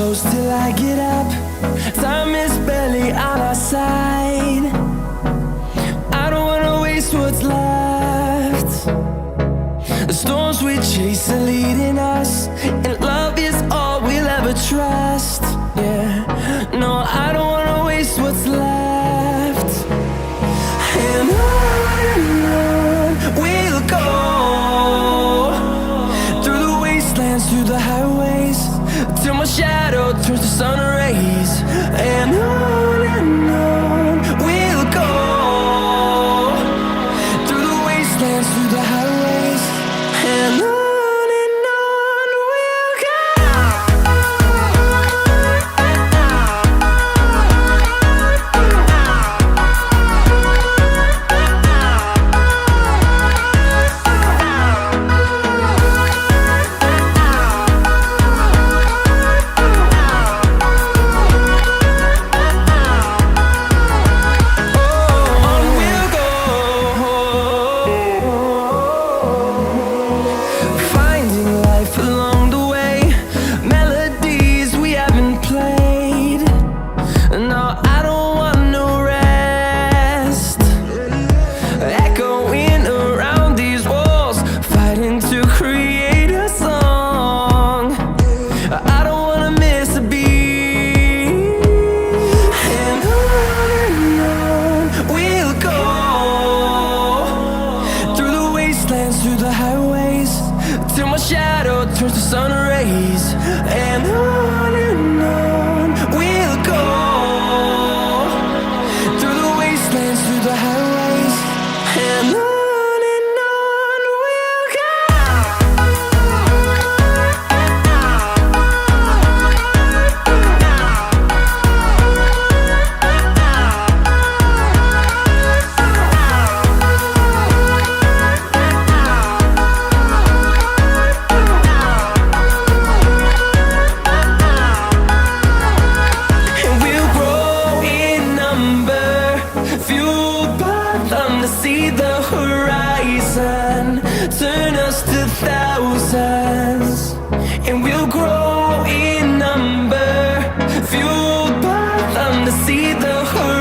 close till I get up. Time is barely on our side. I don't wanna waste what's left. The storms we chase are leading us, and love is all we'll ever trust. Yeah, no, I don't wanna waste what's left. And on we'll go, through the wastelands, through the highways, till my shadow turns to sun rays. And on we'll go, through the wastelands, through the highways, and on we'll go. Through the highways, till my shadow turns to sun rays. And on we'll go, through the wastelands, through the highways, and on we'll go. See the horizon turn us to thousands, and we'll grow in number, fueled by them to see the horizon.